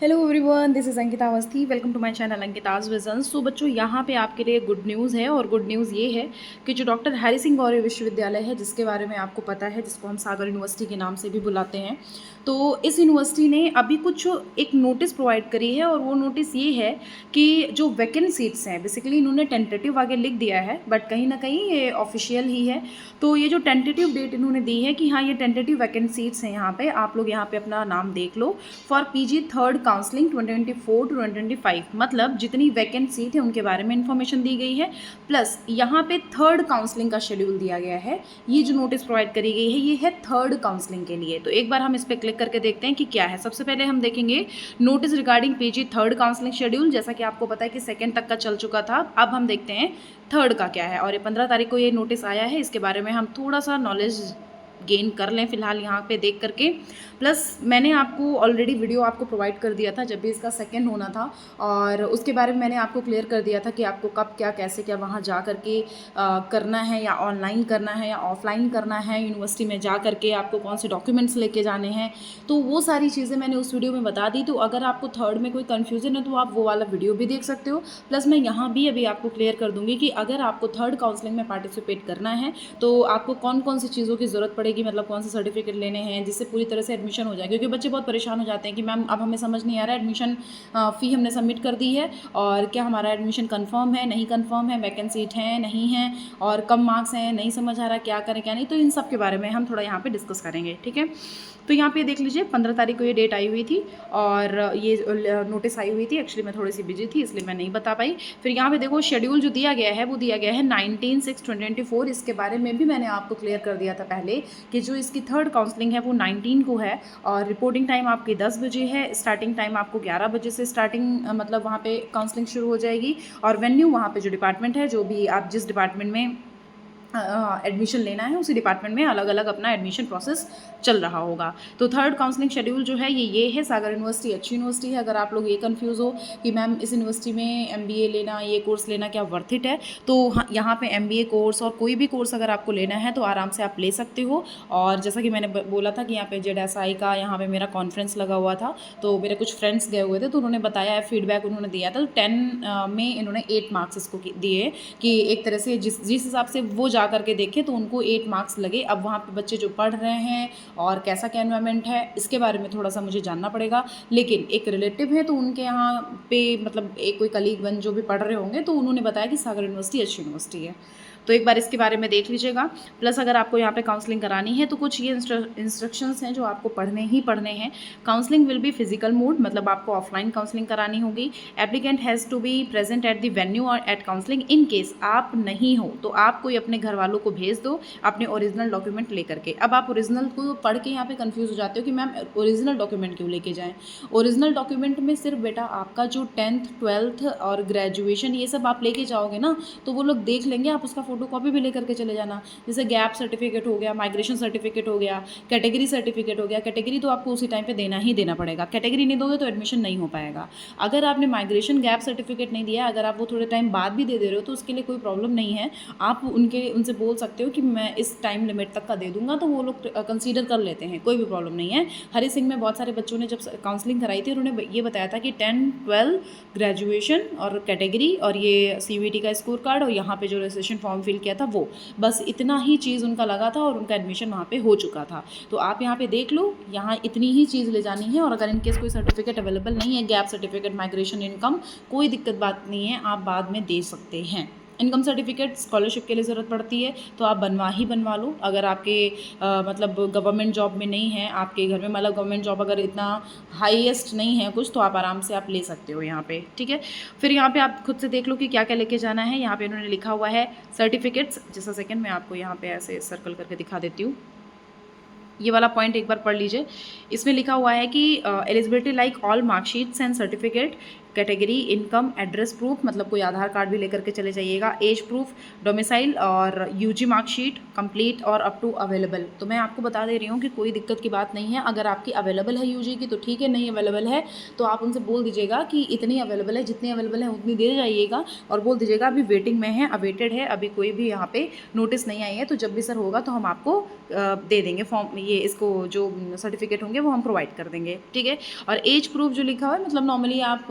Hello everyone, this is Ankita Awasthi. Welcome to my channel Ankita's visions. So बच्चों, यहाँ पे आपके लिए गुड न्यूज़ है और गुड न्यूज़ ये है कि जो डॉक्टर हरि सिंह गौरी विश्वविद्यालय है, जिसके बारे में आपको पता है, जिसको हम सागर यूनिवर्सिटी के नाम से भी बुलाते हैं, तो इस यूनिवर्सिटी ने अभी कुछ एक नोटिस प्रोवाइड करी है और वो नोटिस ये है कि जो वैकेंट सीट्स हैं, बेसिकली इन्होंने टेंटेटिव आगे लिख दिया है, बट कहीं ना कहीं ये ऑफिशियल ही है। तो ये जो टेंटेटिव डेट इन्होंने दी है कि हाँ, ये टेंटेटिव वैकेंट सीट्स हैं, यहाँ पे आप लोग यहाँ पे अपना नाम देख लो for PG third counselling 2024 to 2025। मतलब जितनी वैकेंट सीट है उनके बारे में इंफॉर्मेशन दी गई है, प्लस यहाँ पे थर्ड काउंसलिंग का शेड्यूल दिया गया है। ये जो नोटिस प्रोवाइड करी गई है, ये है थर्ड काउंसलिंग के लिए। तो एक बार हम इस पर क्लिक करके देखते हैं कि क्या है। सबसे पहले हम देखेंगे notice regarding PG third counselling schedule. जैसा कि आपको पता है कि सेकेंड तक का चल चुका था, अब हम देखते हैं थर्ड का क्या है। और ये 15 तारीख को ये नोटिस आया है, इसके बारे में हम थोड़ा सा नॉलेज गेन कर लें फिलहाल यहाँ पे देख करके। प्लस मैंने आपको ऑलरेडी वीडियो आपको प्रोवाइड कर दिया था जब भी इसका सेकंड होना था, और उसके बारे में मैंने आपको क्लियर कर दिया था कि आपको कब क्या कैसे क्या वहाँ जा करके करना है, या ऑनलाइन करना है या ऑफलाइन करना है, यूनिवर्सिटी में जा करके आपको कौन से डॉक्यूमेंट्स लेके जाने हैं। तो वो सारी चीज़ें मैंने उस वीडियो में बता दी। तो अगर आपको थर्ड में कोई कन्फ्यूज़न है तो आप वो वाला वीडियो भी देख सकते हो। प्लस मैं यहाँ भी अभी आपको क्लियर कर दूँगी कि अगर आपको थर्ड काउंसलिंग में पार्टिसिपेट करना है तो आपको कौन कौन सी चीज़ों की ज़रूरत पड़ेगी, मतलब कौन से सर्टिफिकेट लेने हैं जिससे पूरी तरह से एडमिशन हो जाए। क्योंकि बच्चे बहुत परेशान हो जाते हैं कि मैम अब हमें समझ नहीं आ रहा है, एडमिशन फ़ी हमने सबमिट कर दी है और क्या हमारा एडमिशन कंफर्म है, नहीं कंफर्म है, वैकेंट सीट है, नहीं है, और कम मार्क्स हैं, नहीं समझ आ रहा क्या करें क्या नहीं। तो इन सब के बारे में हम थोड़ा यहाँ पे डिस्कस करेंगे, ठीक है। तो यहाँ पे देख लीजिए 15 तारीख को ये डेट आई हुई थी और ये नोटिस आई हुई थी। एक्चुअली मैं थोड़ी सी बिजी थी इसलिए मैं नहीं बता पाई। फिर यहाँ पे देखो शेड्यूल जो दिया गया है वो दिया गया है 19/6/2024। इसके बारे में भी मैंने आपको क्लियर कर दिया था पहले कि जो इसकी थर्ड काउंसलिंग है वो 19 को है और रिपोर्टिंग टाइम आपकी 10 बजे है, स्टार्टिंग टाइम आपको 11 बजे से स्टार्टिंग मतलब वहाँ पे काउंसलिंग शुरू हो जाएगी। और वेन्यू वहाँ पे जो डिपार्टमेंट है, जो भी आप जिस डिपार्टमेंट में एडमिशन लेना है उसी डिपार्टमेंट में अलग अलग अपना एडमिशन प्रोसेस चल रहा होगा। तो थर्ड काउंसलिंग शेड्यूल जो है ये है। सागर यूनिवर्सिटी अच्छी यूनिवर्सिटी है। अगर आप लोग ये कंफ्यूज हो कि मैम इस यूनिवर्सिटी में एमबीए लेना, ये कोर्स लेना क्या वर्थ इट है, तो यहाँ पे एमबीए कोर्स और कोई भी कोर्स अगर आपको लेना है तो आराम से आप ले सकते हो। और जैसा कि मैंने बोला था कि यहाँ पे जेडएसआई का यहाँ पे मेरा कॉन्फ्रेंस लगा हुआ था, तो मेरे कुछ फ्रेंड्स गए हुए थे तो उन्होंने बताया है, फीडबैक उन्होंने दिया था। तो 10 में इन्होंने 8 मार्क्स इसको दिए कि एक तरह से जिस हिसाब से वो जा करके देखे तो उनको 8 मार्क्स लगे। अब वहाँ पे बच्चे जो पढ़ रहे हैं और कैसा क्या एनवायरनमेंट है इसके बारे में थोड़ा सा मुझे जानना पड़ेगा। लेकिन एक रिलेटिव है तो उनके यहाँ पे मतलब एक कोई कलीग बन जो भी पढ़ रहे होंगे तो उन्होंने बताया कि सागर यूनिवर्सिटी अच्छी यूनिवर्सिटी है। तो एक बार इसके बारे में देख लीजिएगा। प्लस अगर आपको यहाँ पे काउंसलिंग करानी है तो कुछ ये इंस्ट्रक्शंस हैं जो आपको पढ़ने ही पढ़ने हैं। Counselling will be physical mode, मतलब आपको ऑफलाइन काउंसलिंग करानी होगी। Applicant has to be present at the venue और एट काउंसलिंग। इन केस आप नहीं हो तो आप कोई अपने घर वालों को भेज दो अपने ओरिजिनल डॉक्यूमेंट लेकर के। अब आप ओरिजिनल को पढ़ के यहाँ पे कंफ्यूज हो जाते हो कि मैम ओरिजिनल डॉक्यूमेंट क्यों लेके जाएं। ओरिजिनल डॉक्यूमेंट में सिर्फ बेटा आपका जो 10th 12th और ग्रेजुएशन ये सब आप लेके जाओगे ना तो वो लोग देख लेंगे। आप उसका फोटो कॉपी भी लेकर के चले जाना। जैसे गैप सर्टिफिकेट हो गया, माइग्रेशन सर्टिफिकेट हो गया, कैटेगरी सर्टिफिकेट हो गया। कैटेगरी तो आपको उसी टाइम पे देना ही देना पड़ेगा। कैटेगरी नहीं दोगे तो एडमिशन नहीं हो पाएगा। अगर आपने माइग्रेशन गैप सर्टिफिकेट नहीं दिया, अगर आप वो थोड़े टाइम बाद भी दे रहे हो तो उसके लिए कोई प्रॉब्लम नहीं है। आप उनसे बोल सकते हो कि मैं इस टाइम लिमिट तक का दे दूंगा, तो वो लोग कंसीडर कर लेते हैं, कोई भी प्रॉब्लम नहीं है। हरि सिंह में बहुत सारे बच्चों ने जब काउंसलिंग कराई थी उन्होंने ये बताया था कि 10 12 ग्रेजुएशन और कैटेगरी और ये सीयूईटी का स्कोर कार्ड और यहाँ पे जो रजिस्ट्रेशन फॉर्म फिल किया था वो बस इतना ही चीज़ उनका लगा था और उनका एडमिशन वहाँ पे हो चुका था। तो आप यहाँ पे देख लो, यहाँ इतनी ही चीज़ ले जानी है। और अगर इनकेस कोई सर्टिफिकेट अवेलेबल नहीं है, गैप सर्टिफिकेट, माइग्रेशन, इनकम, कोई दिक्कत बात नहीं है, आप बाद में दे सकते हैं। इनकम सर्टिफिकेट स्कॉलरशिप के लिए ज़रूरत पड़ती है तो आप बनवा लो। अगर आपके मतलब गवर्नमेंट जॉब में नहीं है आपके घर में, मतलब गवर्नमेंट जॉब अगर इतना हाईएस्ट नहीं है कुछ, तो आप आराम से आप ले सकते हो यहाँ पे, ठीक है। फिर यहाँ पे आप खुद से देख लो कि क्या क्या लेके जाना है। यहाँ पे उन्होंने लिखा हुआ है सर्टिफिकेट्स, जैसा सेकंड में आपको यहाँ पे ऐसे सर्कल करके दिखा देती हूँ। ये वाला पॉइंट एक बार पढ़ लीजिए। इसमें लिखा हुआ है कि eligibility like all marksheets and certificate category, income, address proof, मतलब कोई आधार कार्ड भी लेकर के चले जाइएगा, एज प्रूफ, डोमिसाइल और यूजी मार्कशीट कंप्लीट और अप टू अवेलेबल। तो मैं आपको बता दे रही हूँ कि कोई दिक्कत की बात नहीं है। अगर आपकी अवेलेबल है यूजी की तो ठीक है, नहीं अवेलेबल है तो आप उनसे बोल दीजिएगा कि इतनी अवेलेबल है, जितनी अवेलेबल है उतनी दे जाइएगा, और बोल दीजिएगा अभी वेटिंग में है, अवेटेड है, अभी कोई भी यहाँ पे नोटिस नहीं आई है, तो जब भी सर होगा तो हम आपको दे देंगे फॉर्म, ये इसको जो सर्टिफिकेट होंगे वो हम प्रोवाइड कर देंगे, ठीक है। और एज प्रूफ जो लिखा हुआ है, मतलब नॉर्मली आप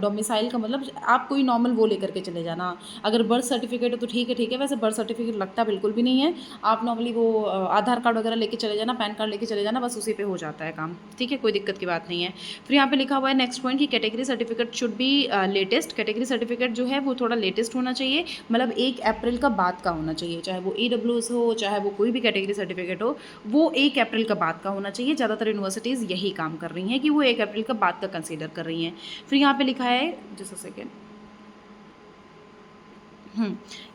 डोमिसाइल का मतलब आप कोई नॉर्मल वो लेकर के चले जाना। अगर बर्थ सर्टिफिकेट है तो ठीक है, ठीक है, वैसे बर्थ सर्टिफिकेट लगता बिल्कुल भी नहीं है, आप नॉर्मली वो आधार कार्ड वगैरह लेके चले जाना, पैन कार्ड लेके चले जाना, बस उसी पे हो जाता है काम, ठीक है, कोई दिक्कत की बात नहीं है। फिर यहाँ पे लिखा हुआ है नेक्स्ट पॉइंट कि category certificate should be latest. Category certificate जो है वो थोड़ा लेटेस्ट होना चाहिए, मतलब 1 अप्रैल का बाद का होना चाहिए, चाहे वो EWS हो, चाहे वो कोई भी कैटेगरी सर्टिफिकेट हो, वो 1 अप्रैल का बाद का होना चाहिए। ज़्यादातर यूनिवर्सिटीज़ यही काम कर रही हैं कि वो 1 अप्रैल का बाद का कंसीडर कर रही हैं। फिर यहाँ पे लिखा है, जस्ट अ सेकेंड,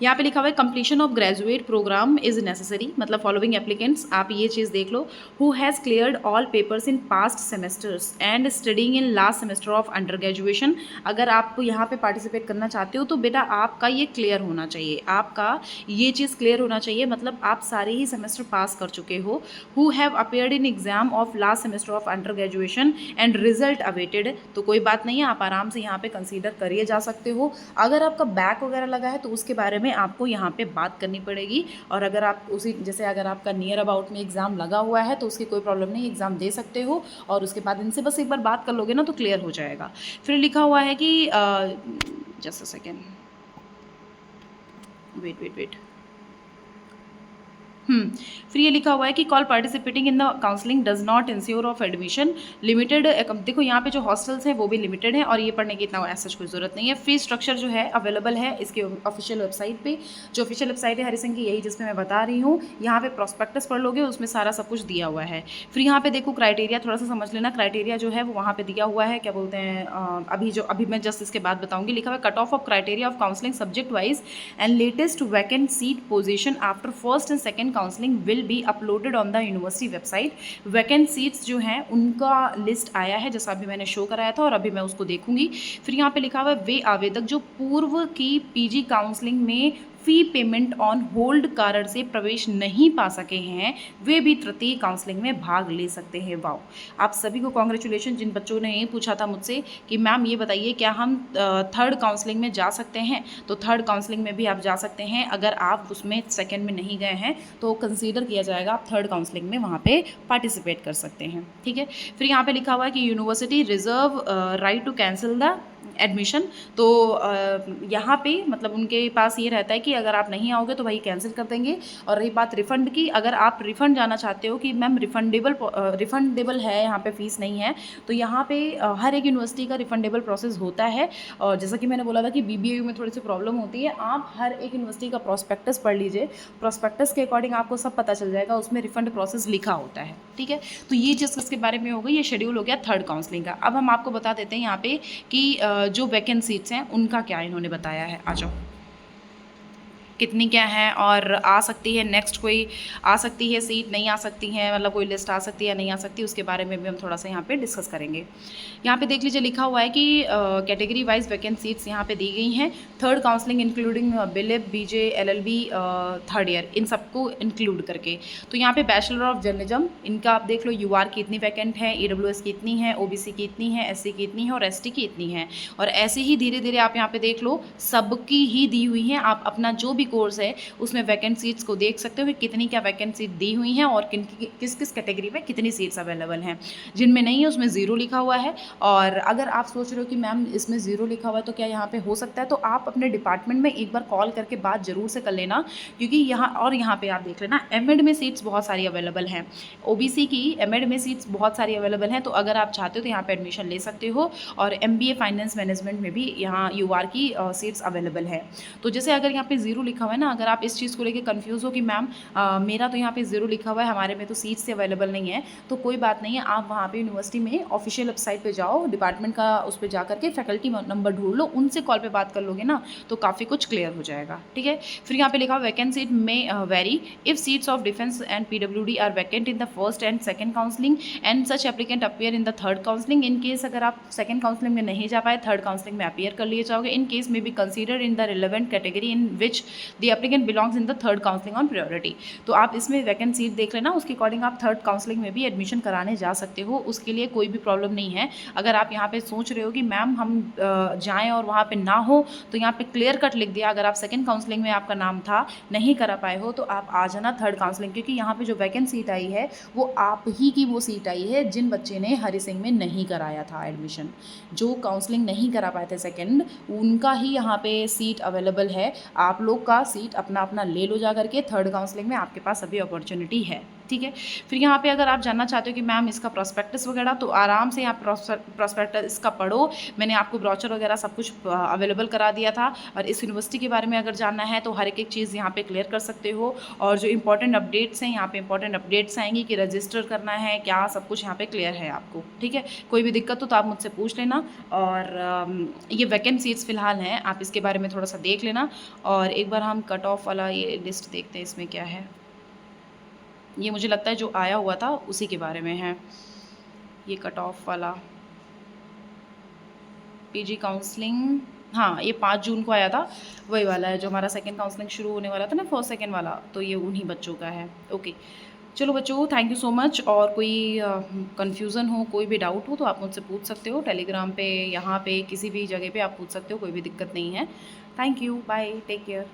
यहाँ पे लिखा हुआ है completion of graduate programme is necessary, मतलब फॉलोइंग एप्लीकेंट्स, आप ये चीज़ देख लो, who has cleared all papers in past semesters and studying in last semester of under graduation. अगर आप यहाँ पे पार्टिसिपेट करना चाहते हो तो बेटा आपका ये क्लियर होना चाहिए, आपका ये चीज़ क्लियर होना चाहिए, मतलब आप सारे ही सेमेस्टर पास कर चुके हो। Who have appeared in exam of last semester of under graduation and result awaited, तो कोई बात नहीं है, आप आराम से यहाँ पे कंसीडर करिए जा सकते हो। अगर आपका बैक वगैरह लगा है तो उसके बारे में आपको यहाँ पे बात करनी पड़ेगी, और अगर आप उसी जैसे अगर आपका नियर अबाउट में एग्ज़ाम लगा हुआ है तो उसकी कोई प्रॉब्लम नहीं, एग्ज़ाम दे सकते हो, और उसके बाद इनसे बस एक बार बात कर लोगे ना तो क्लियर हो जाएगा। फिर लिखा हुआ है कि जस्ट अ सेकेंड, वेट, फिर ये लिखा हुआ है कि call participating in the counselling does not ensure of admission limited. देखो यहाँ पे जो हॉस्टल्स हैं वो भी लिमिटेड है, और ये पढ़ने की इतना ऐसा कोई ज़रूरत नहीं है। फीस स्ट्रक्चर जो है अवेलेबल है इसके ऑफिशियल वेबसाइट पे, जो ऑफिशियल वेबसाइट है हरि सिंह की, यही जिसमें मैं बता रही हूँ। यहाँ पे प्रोस्पेक्टस पढ़ लोगे, उसमें सारा सब कुछ दिया हुआ है। फिर यहाँ पे देखो क्राइटेरिया थोड़ा सा समझ लेना, क्राइटेरिया जो है वो वहाँ पे दिया हुआ है, क्या बोलते हैं, अभी मैं जस्ट इसके बाद बताऊँगी। लिखा हुआ है cut off criteria of counselling subject wise and latest vacant seat position after first and second counselling will be uploaded on the university website. Vacant seats जो हैं उनका लिस्ट आया है, जैसा अभी मैंने शो कराया था, और अभी मैं उसको देखूंगी। फिर यहाँ पे लिखा हुआ है वे आवेदक जो पूर्व की पीजी काउंसलिंग में फी पेमेंट ऑन होल्ड कारण से प्रवेश नहीं पा सके हैं, वे भी तृतीय काउंसलिंग में भाग ले सकते हैं। वाओ, आप सभी को कॉन्ग्रेचुलेशन। जिन बच्चों ने ये पूछा था मुझसे कि मैम ये बताइए क्या हम थर्ड काउंसलिंग में जा सकते हैं, तो थर्ड काउंसलिंग में भी आप जा सकते हैं। अगर आप उसमें सेकेंड में नहीं गए हैं तो कंसीडर किया जाएगा, आप थर्ड काउंसलिंग में वहाँ पे पार्टिसिपेट कर सकते हैं, ठीक है। फिर यहाँ पे लिखा हुआ है कि university reserve right to cancel the admission, तो यहाँ पे मतलब उनके पास ये रहता है कि अगर आप नहीं आओगे तो भाई कैंसिल कर देंगे। और रही बात रिफ़ंड की, अगर आप रिफ़ंड जाना चाहते हो कि मैम रिफ़ंडेबल है, यहाँ पे फ़ीस नहीं है, तो यहाँ पे हर एक यूनिवर्सिटी का रिफ़ंडेबल प्रोसेस होता है। और जैसा कि मैंने बोला था कि BBAU में थोड़ी सी प्रॉब्लम होती है, आप हर एक यूनिवर्सिटी का प्रोस्पेक्टस पढ़ लीजिए, प्रोस्पेक्टस के अकॉर्डिंग आपको सब पता चल जाएगा, उसमें रिफ़ंड प्रोसेस लिखा होता है, ठीक है। तो ये चीज़ इसके बारे में हो गई, ये शेड्यूल हो गया थर्ड काउंसलिंग का। अब हम आपको बता देते हैं यहाँ पे कि जो वैकेंट सीट्स हैं उनका क्या इन्होंने बताया है। आ जाओ, कितनी क्या है और आ सकती है, नेक्स्ट कोई आ सकती है सीट, नहीं आ सकती है, मतलब कोई लिस्ट आ सकती है या नहीं आ सकती, उसके बारे में भी हम थोड़ा सा यहाँ पे डिस्कस करेंगे। यहाँ पे देख लीजिए लिखा हुआ है कि कैटेगरी वाइज वैकेंट सीट्स यहाँ पे दी गई हैं। थर्ड काउंसलिंग इंक्लूडिंग बिलिप, BJ, LLB थर्ड ईयर, इन सबको इंक्लूड करके। तो यहाँ पे बैचलर ऑफ जर्नलिज्म, इनका आप देख लो UR की इतनी वैकेंट है, EWS की इतनी है, OBC की इतनी है, SC की इतनी है और ST की इतनी है। और ऐसे ही धीरे धीरे आप यहाँ पे देख लो सबकी ही दी हुई हैं। आप अपना जो भी कोर्स है उसमें वैकेंट सीट्स को देख सकते हो कि कितनी क्या वैकेंट सीट दी हुई हैं और किस किस कैटेगरी में कितनी सीट्स अवेलेबल हैं। जिनमें नहीं है उसमें 0 लिखा हुआ है। और अगर आप सोच रहे हो कि मैम इसमें 0 लिखा हुआ है तो क्या यहाँ पे हो सकता है, तो आप अपने डिपार्टमेंट में एक बार कॉल करके बात ज़रूर से कर लेना, क्योंकि यहाँ पे आप देख लेना एमएड में सीट्स बहुत सारी अवेलेबल हैं, OBC की एमएड में सीट्स बहुत सारी अवेलेबल हैं। तो अगर आप चाहते हो तो यहाँ पे एडमिशन ले सकते हो। और MBA फाइनेंस मैनेजमेंट में भी यहाँ UR की सीट्स अवेलेबल है। तो जैसे अगर यहाँ पे 0 लिखा लिखा हुआ है ना, अगर आप इस चीज़ को लेके कंफ्यूज हो कि मैम मेरा तो यहाँ पे 0 लिखा हुआ है, हमारे में तो सीट्स अवेलेबल नहीं है, तो कोई बात नहीं है, आप वहाँ पे यूनिवर्सिटी में ऑफिशियल वेबसाइट पे जाओ, डिपार्टमेंट का उस पर जा करके फैकल्टी नंबर ढूंढ लो, उनसे कॉल पे बात कर लोगे ना तो काफ़ी कुछ क्लियर हो जाएगा। ठीक है, फिर यहाँ पे लिखा वैकेंसी में very if seats of defence and PWD are vacant in the first and second counselling and such applicant appear in the third counselling. In case अगर आप सेकंड काउंसलिंग में नहीं जा पाए, थर्ड काउंसलिंग में अपीयर कर लिए जाओगे। इन केस में B consider in the relevant category in which the applicant belongs in the third counselling on priority. तो आप इसमें वैकेंट सीट देख लेना, उसके अकॉर्डिंग आप थर्ड काउंसलिंग में भी एडमिशन कराने जा सकते हो, उसके लिए कोई भी प्रॉब्लम नहीं है। अगर आप यहाँ पे सोच रहे हो कि मैम हम जाएँ और वहाँ पे ना हो, तो यहाँ पे क्लियर कट लिख दिया, अगर आप सेकंड काउंसलिंग में आपका नाम था, नहीं करा पाए हो, तो आप आ जाना थर्ड काउंसलिंग, क्योंकि यहाँ पे जो वैकेंट सीट आई है वो आप ही की वो सीट आई है जिन बच्चे ने हरि सिंह में नहीं कराया था एडमिशन। जो काउंसलिंग नहीं करा पाए थे सेकंड, उनका ही यहाँ पे सीट अवेलेबल है। आप लोग का सीट अपना अपना ले लो जा करके, थर्ड काउंसलिंग में आपके पास अभी अपॉर्चुनिटी है। ठीक है, फिर यहाँ पे अगर आप जानना चाहते हो कि मैम इसका प्रॉस्पेक्टस वगैरह, तो आराम से आप प्रॉस्पेक्टस इसका पढ़ो, मैंने आपको ब्रोचर वगैरह सब कुछ अवेलेबल करा दिया था। और इस यूनिवर्सिटी के बारे में अगर जानना है तो हर एक चीज़ यहाँ पे क्लियर कर सकते हो। और जो इंपॉर्टेंट अपडेट्स हैं, यहाँ पे इंपॉर्टेंट अपडेट्स आएंगी कि रजिस्टर करना है क्या, सब कुछ यहाँ पे क्लियर है आपको। ठीक है, कोई भी दिक्कत हो तो आप मुझसे पूछ लेना। और ये वैकेंट सीट्स फिलहाल हैं, आप इसके बारे में थोड़ा सा देख लेना। और एक बार हम कट ऑफ वाला ये लिस्ट देखते हैं, इसमें क्या है। ये मुझे लगता है जो आया हुआ था उसी के बारे में है, ये कट ऑफ वाला PG काउंसलिंग। हाँ, ये 5 जून को आया था, वही वाला है जो हमारा सेकंड काउंसलिंग शुरू होने वाला था ना, फर्स्ट सेकंड वाला, तो ये उन्हीं बच्चों का है। ओके, चलो बच्चों, थैंक यू सो मच। और कोई कन्फ्यूज़न हो, कोई भी डाउट हो तो आप मुझसे पूछ सकते हो, टेलीग्राम पे, यहाँ पे, किसी भी जगह पे आप पूछ सकते हो, कोई भी दिक्कत नहीं है। Thank you, bye, take care.